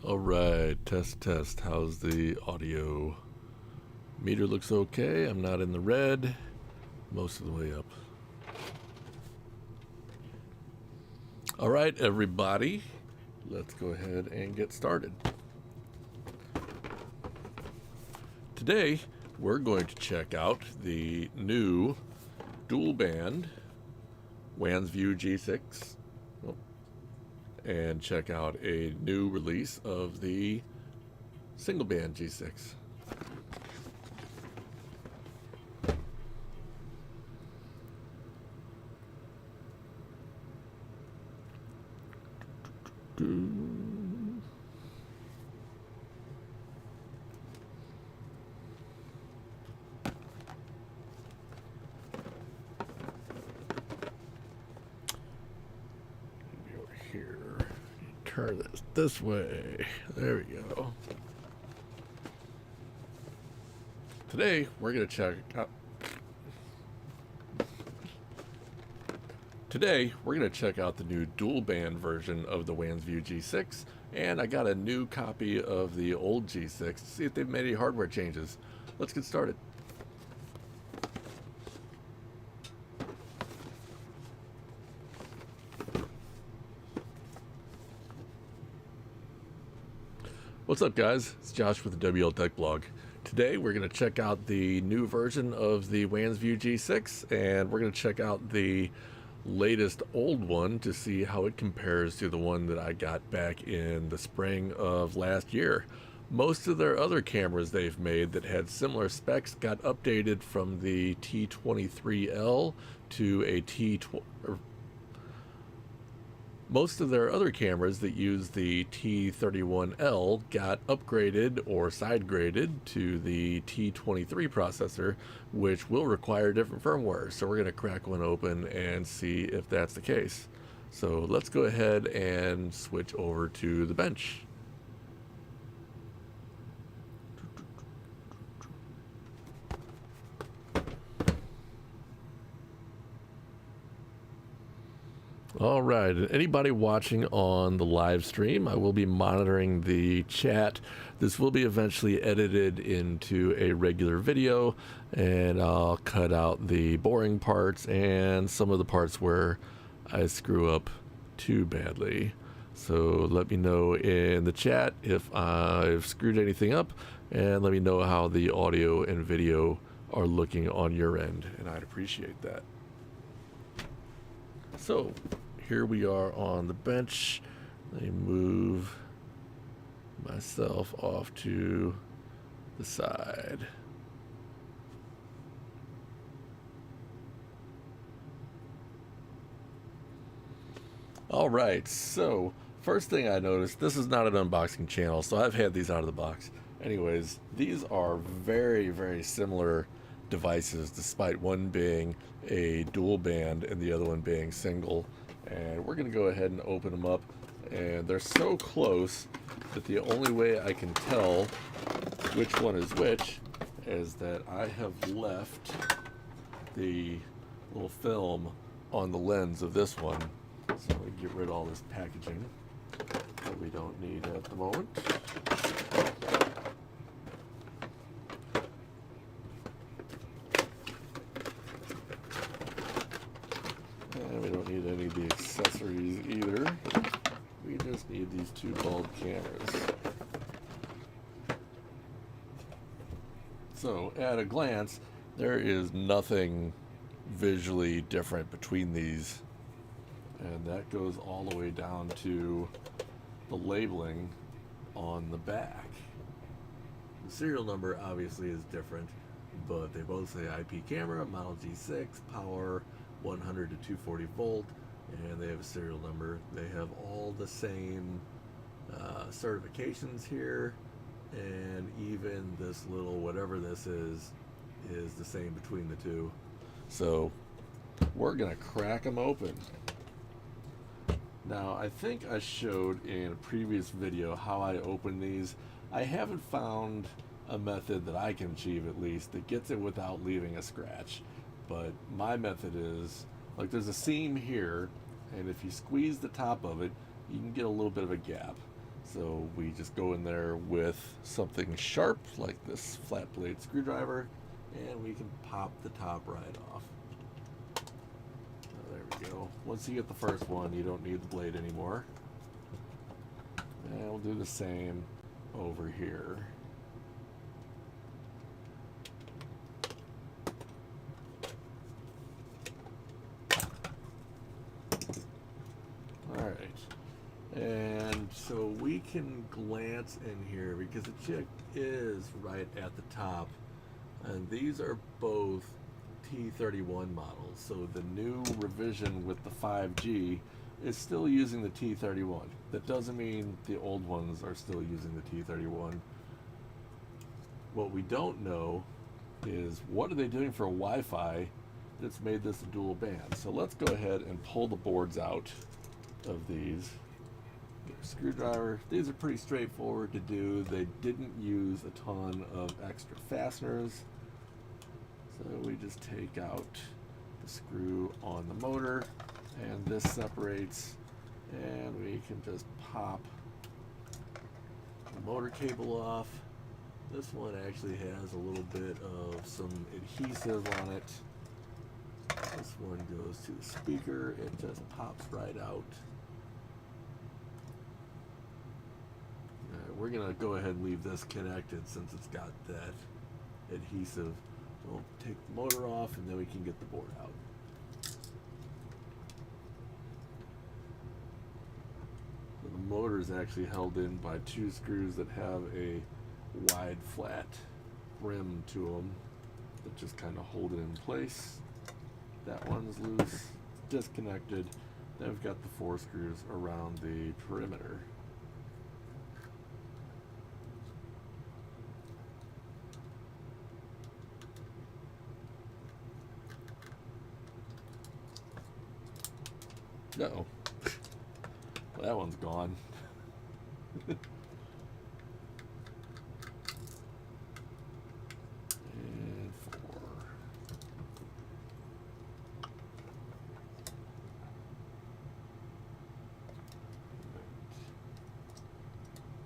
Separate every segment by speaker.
Speaker 1: All right, test. How's the audio? Meter looks okay. I'm not in the red. Most of the way up. All right, everybody. Let's go ahead and get started. Today, we're going to check out the new dual band Wansview G6 and check out a new release of the single band G6. Here, turn this way. There we go. Today we're going to check out. Today we're going to check out the new dual band version of the Wansview G6, and I got a new copy of the old G6 to see if they've made any hardware changes. Let's get started. What's up, guys? It's Josh with the WL Tech Blog. Today we're going to check out the new version of the Wansview G6, and we're going to check out the latest old one to see how it compares to the one that I got back in the spring of last year. Most of their other cameras they've made that had similar specs got updated from the T23L to a T20. Most of their other cameras that use the T31L got upgraded or side graded to the T23 processor, which will require different firmware. So we're going to crack one open and see if that's the case. So let's go ahead and switch over to the bench. All right, anybody watching on the live stream, I will be monitoring the chat. This will be eventually edited into a regular video, and I'll cut out the boring parts and some of the parts where I screw up too badly. So let me know in the chat if I've screwed anything up, and let me know how the audio and video are looking on your end, and I'd appreciate that. So here we are on the bench. Let me move myself off to the side. All right, so first thing I noticed, this is not an unboxing channel, so I've had these out of the box. Anyways, these are very, very similar devices, despite one being a dual band and the other one being single. And we're going to go ahead and open them up, and they're so close that the only way I can tell which one is which is that I have left the little film on the lens of this one. So we get rid of all this packaging that we don't need at the moment. And we don't need any of the accessories either. We just need these two bulb cameras. So at a glance, there is nothing visually different between these. And that goes all the way down to the labeling on the back. The serial number obviously is different, but they both say IP camera, model G6, power 100 to 240 volt, and they have a serial number. They have all the same certifications here, and even this little whatever this is the same between the two. So we're gonna crack them open. Now, I think I showed in a previous video how I open these. I haven't found a method that I can achieve, at least, that gets it without leaving a scratch. But my method is, like, there's a seam here, and if you squeeze the top of it, you can get a little bit of a gap. So we just go in there with something sharp like this flat blade screwdriver, and we can pop the top right off. There we go. Once you get the first one, you don't need the blade anymore. And we'll do the same over here. All right. And so we can glance in here because the chip is right at the top. And these are both T31 models. So the new revision with the 5G is still using the T31. That doesn't mean the old ones are still using the T31. What we don't know is what are they doing for Wi-Fi that's made this a dual band. So let's go ahead and pull the boards out of these. Get a screwdriver. These are pretty straightforward to do. They didn't use a ton of extra fasteners. So we just take out the screw on the motor, and this separates, and we can just pop the motor cable off. This one actually has a little bit of some adhesive on it. This one goes to the speaker. It just pops right out. We're gonna go ahead and leave this connected since it's got that adhesive. We'll take the motor off and then we can get the board out. So the motor is actually held in by two screws that have a wide flat rim to them that just kind of hold it in place. That one's loose, disconnected. Then we've got the four screws around the perimeter. Uh-oh. Well, that one's gone. And 4.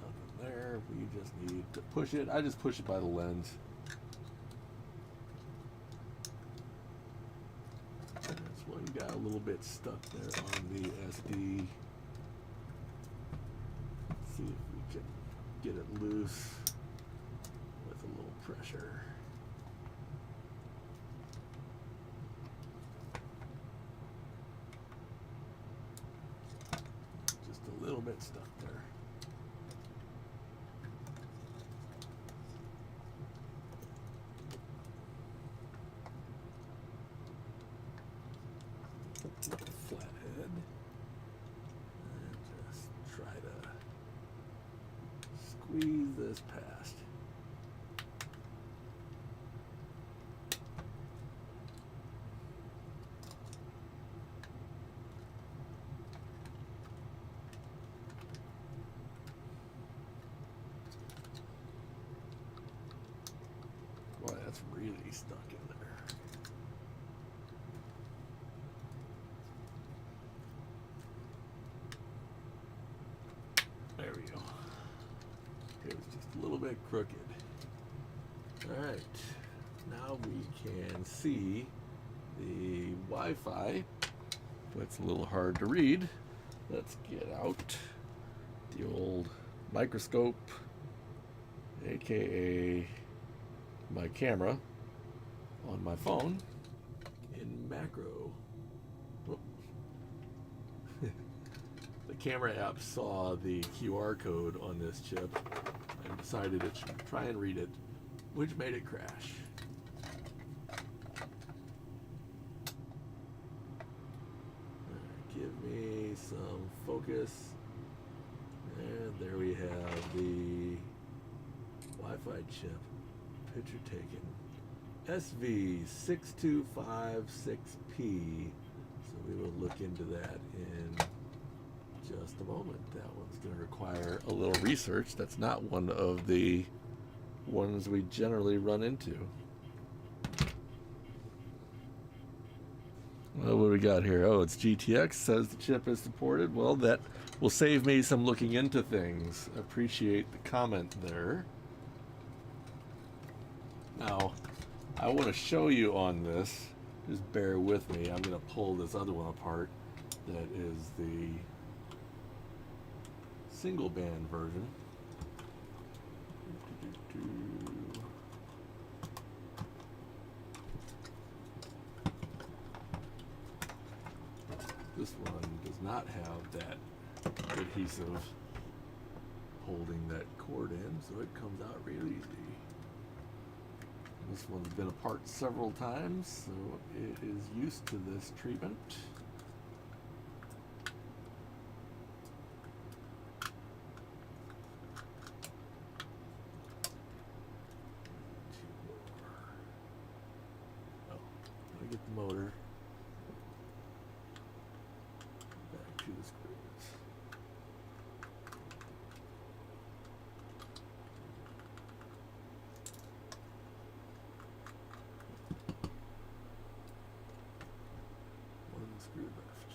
Speaker 1: Nothing there. We just need to push it. I just push it by the lens. Got a little bit stuck there on the SD. See if we can get it loose with a little pressure. Just a little bit stuck there. Flathead, and just try to squeeze this past. Boy, that's really stuck in there. There we go. It was just a little bit crooked. All right, now we can see the Wi-Fi, but it's a little hard to read. Let's get out the old microscope, aka my camera on my phone in macro. The camera app saw the QR code on this chip and decided it should try and read it, which made it crash. Give me some focus. And there we have the Wi-Fi chip. Picture taken. SV6256P. So we will look into that in just a moment. That one's going to require a little research. That's not one of the ones we generally run into. Well, what do we got here? Oh, it's GTX, says the chip is supported. Well, that will save me some looking into things. Appreciate the comment there. Now, I want to show you on this. Just bear with me. I'm going to pull this other one apart. That is the single band version. This one does not have that adhesive holding that cord in, so it comes out real easy. This one's been apart several times, so it is used to this treatment. Oh, let me get the motor. Back to the screws. Screw left.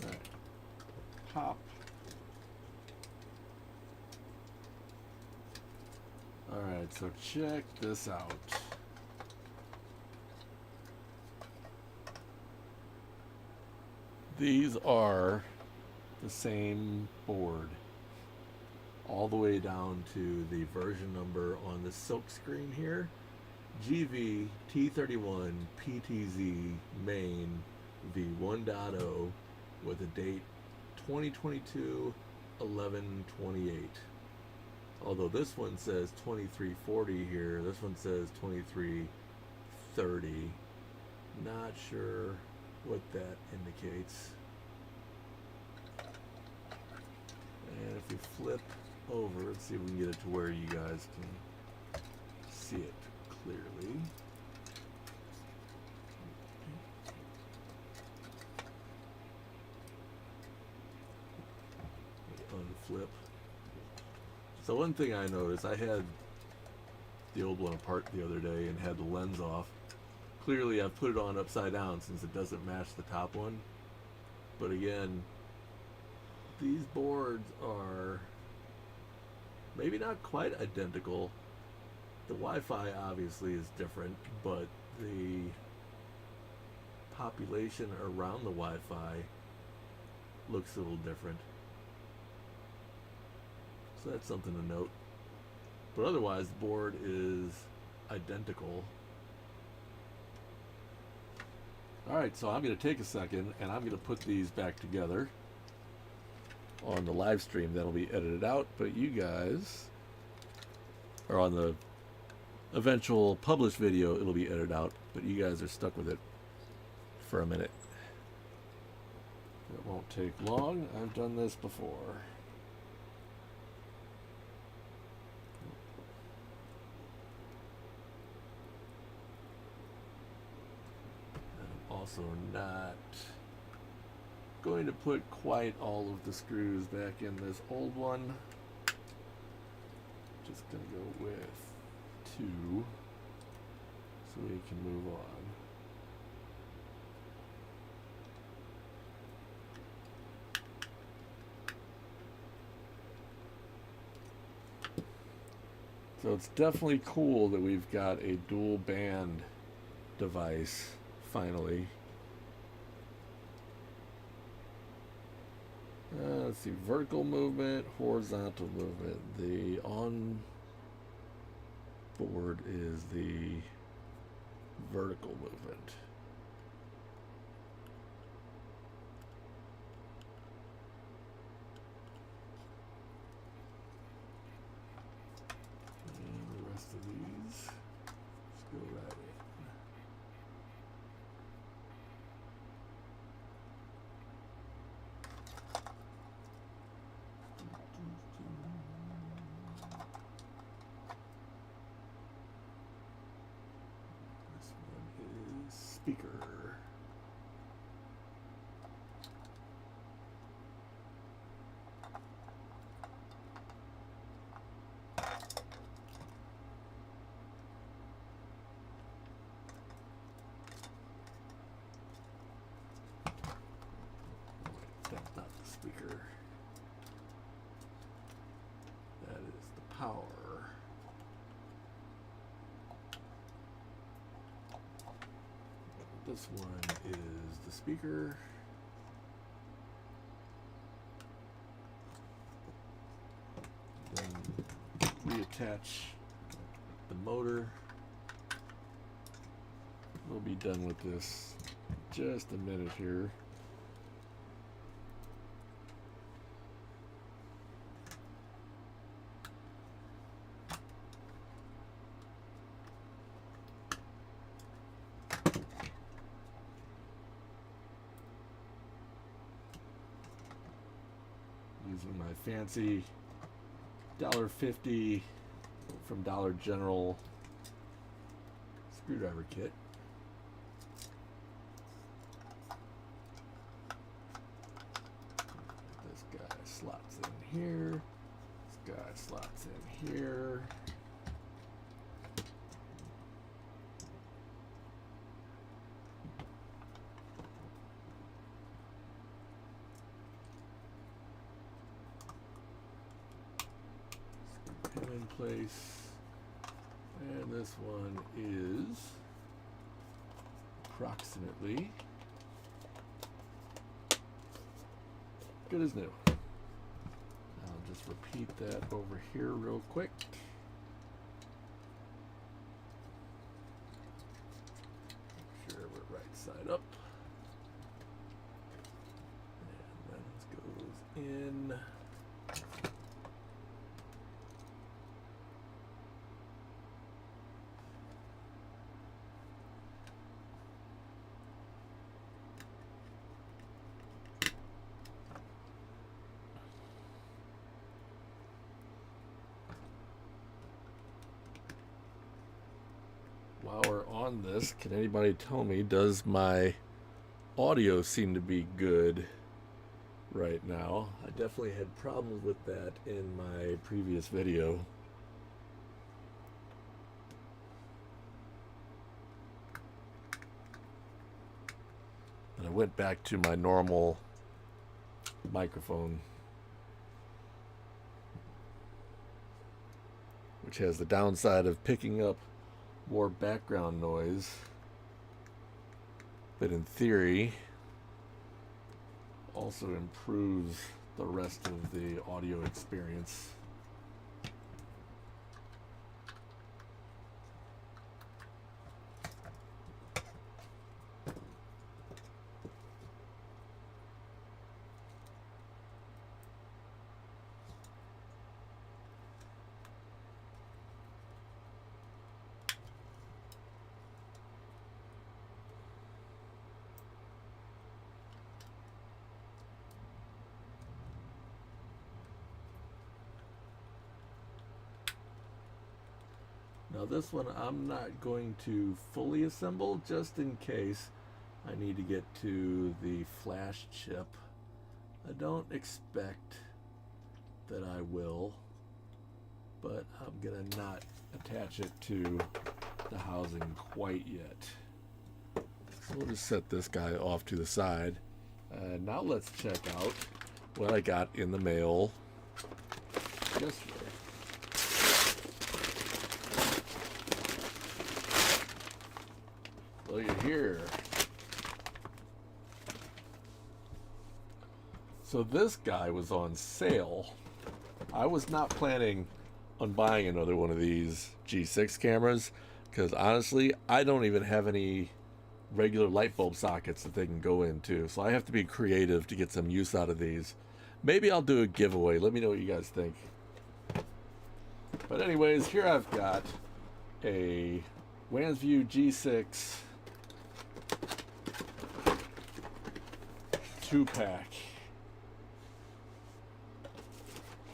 Speaker 1: Alright. Pop. Alright, so check this out. These are the same board all the way down to the version number on the silk screen here. GV T31 PTZ main v1.0 with a date 2022 11/28. Although this one says 2340 here, this one says 2330. Not sure what that indicates. And if we flip over, let's see if we can get it to where you guys can see it clearly. Unflip. So one thing I noticed, I had the old one apart the other day and had the lens off. Clearly I've put it on upside down since it doesn't match the top one. But again, these boards are maybe not quite identical. The Wi-Fi obviously is different, but the population around the Wi-Fi looks a little different. So that's something to note. But otherwise, the board is identical. Alright, so I'm going to take a second and I'm going to put these back together on the live stream. That'll be edited out, but you guys are on the eventual published video, it'll be edited out, but you guys are stuck with it for a minute. It won't take long. I've done this before. I'm also not going to put quite all of the screws back in this old one. Just going to go with 2 so we can move on. So it's definitely cool that we've got a dual band device finally. Let's see, vertical movement, horizontal movement. The on board is the vertical movement. And the rest of these, let's go right in. Speaker. power. This one is the speaker. Then reattach the motor. We'll be done with this in just a minute here. Using my fancy $1.50 from Dollar General screwdriver kit. This guy slots in here. This guy slots in here. Pin in place. And this one is approximately good as new. I'll just repeat that over here real quick. Make sure we're right side up. And then this goes in. While we're on this, can anybody tell me, does my audio seem to be good right now? I definitely had problems with that in my previous video. And I went back to my normal microphone, which has the downside of picking up more background noise, but in theory also improves the rest of the audio experience. Now this one I'm not going to fully assemble, just in case I need to get to the flash chip. I don't expect that I will, but I'm gonna not attach it to the housing quite yet. So we'll just set this guy off to the side. Now let's check out what I got in the mail yesterday. Look at here. So this guy was on sale. I was not planning on buying another one of these G6 cameras because honestly, I don't even have any regular light bulb sockets that they can go into. So I have to be creative to get some use out of these. Maybe I'll do a giveaway. Let me know what you guys think. But anyways, here I've got a Wansview G6 2-pack.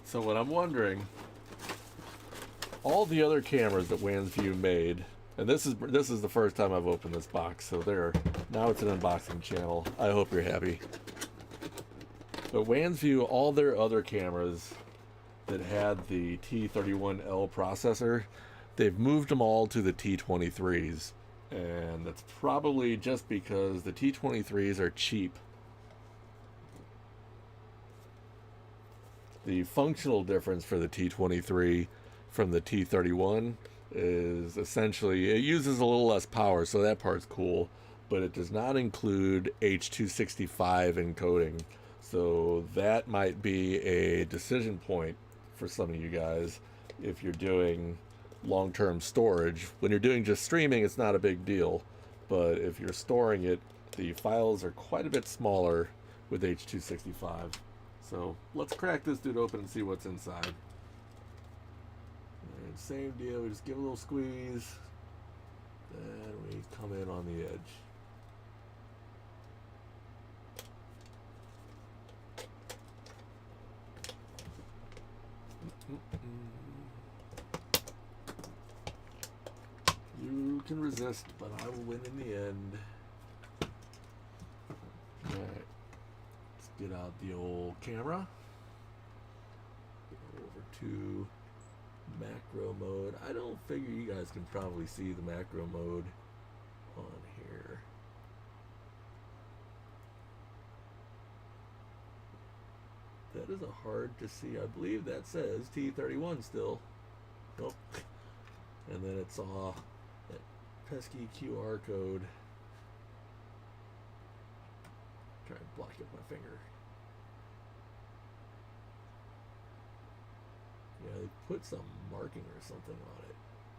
Speaker 1: So what I'm wondering, all the other cameras that Wansview made, and this is the first time I've opened this box, so now it's an unboxing channel. I hope you're happy. But Wansview, all their other cameras that had the T31L processor, they've moved them all to the T23s, and that's probably just because the T23s are cheap. The functional difference for the T23 from the T31 is essentially, it uses a little less power, so that part's cool, but it does not include H.265 encoding. So that might be a decision point for some of you guys if you're doing long-term storage. When you're doing just streaming, it's not a big deal, but if you're storing it, the files are quite a bit smaller with H.265. So let's crack this dude open and see what's inside. And same deal, we just give a little squeeze, and we come in on the edge. You can resist, but I will win in the end. Alright, let's get out the old camera. Go over to macro mode. I don't figure you guys can probably see the macro mode on here. That is a hard to see. I believe that says T31 still. Nope. And then it's all that pesky QR code. Try and block up my finger. Yeah, they put some marking or something on it.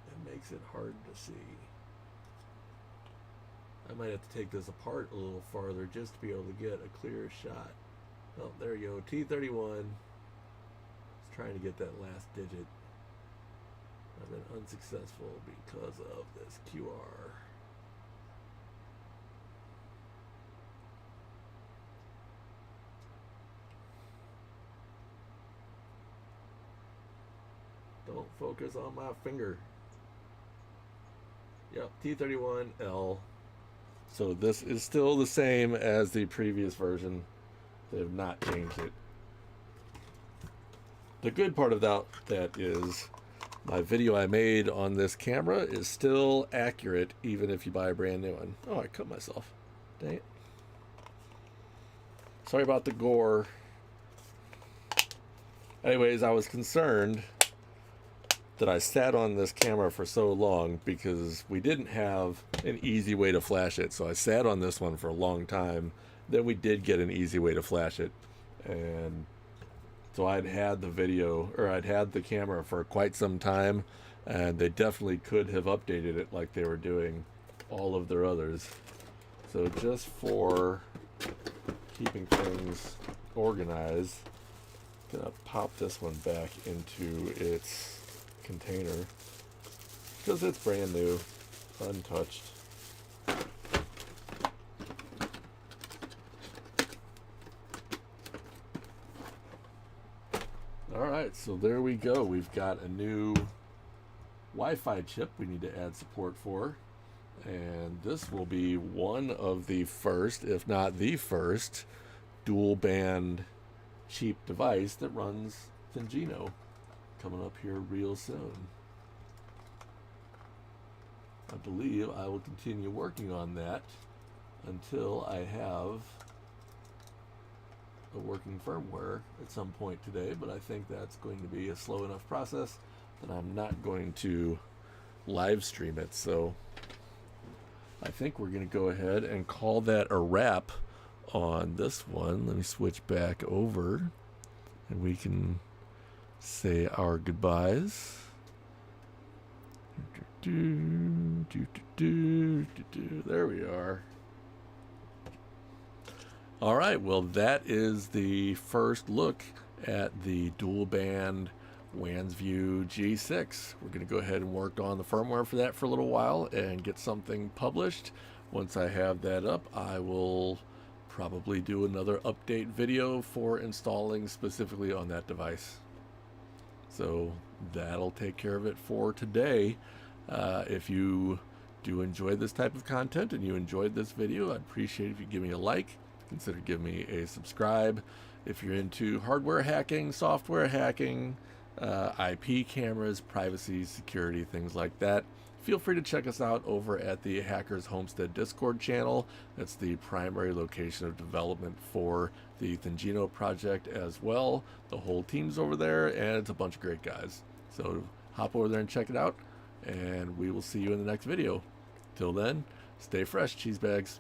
Speaker 1: It makes it hard to see. I might have to take this apart a little farther just to be able to get a clearer shot. Oh, there you go. T31. Just trying to get that last digit. I've been unsuccessful because of this QR. Don't focus on my finger. Yep, T31L. So this is still the same as the previous version. They have not changed it. The good part of that is my video I made on this camera is still accurate even if you buy a brand new one. Oh, I cut myself. Dang it. Sorry about the gore. Anyways, I was concerned that I sat on this camera for so long because we didn't have an easy way to flash it. So I sat on this one for a long time. Then we did get an easy way to flash it. And so I'd had the camera for quite some time, and they definitely could have updated it like they were doing all of their others. So just for keeping things organized, I'm gonna pop this one back into its container because it's brand new, untouched. Alright, so there we go. We've got a new Wi-Fi chip we need to add support for, and this will be one of the first, if not the first, dual band cheap device that runs Thingino, coming up here real soon. I believe I will continue working on that until I have a working firmware at some point today, but I think that's going to be a slow enough process that I'm not going to live stream it. So I think we're going to go ahead and call that a wrap on this one. Let me switch back over and we can say our goodbyes. There we are. All right, well, that is the first look at the dual band Wansview G6. We're going to go ahead and work on the firmware for that for a little while and get something published. Once I have that up, I will probably do another update video for installing specifically on that device. So that'll take care of it for today. If you do enjoy this type of content and you enjoyed this video, I'd appreciate if you give me a like. Consider giving me a subscribe. If you're into hardware hacking, software hacking, IP cameras, privacy, security, things like that, feel free to check us out over at the Hackers Homestead Discord channel. That's the primary location of development for the Thingino project as well. The whole team's over there, and it's a bunch of great guys. So hop over there and check it out, and we will see you in the next video. Till then, stay fresh, cheese bags.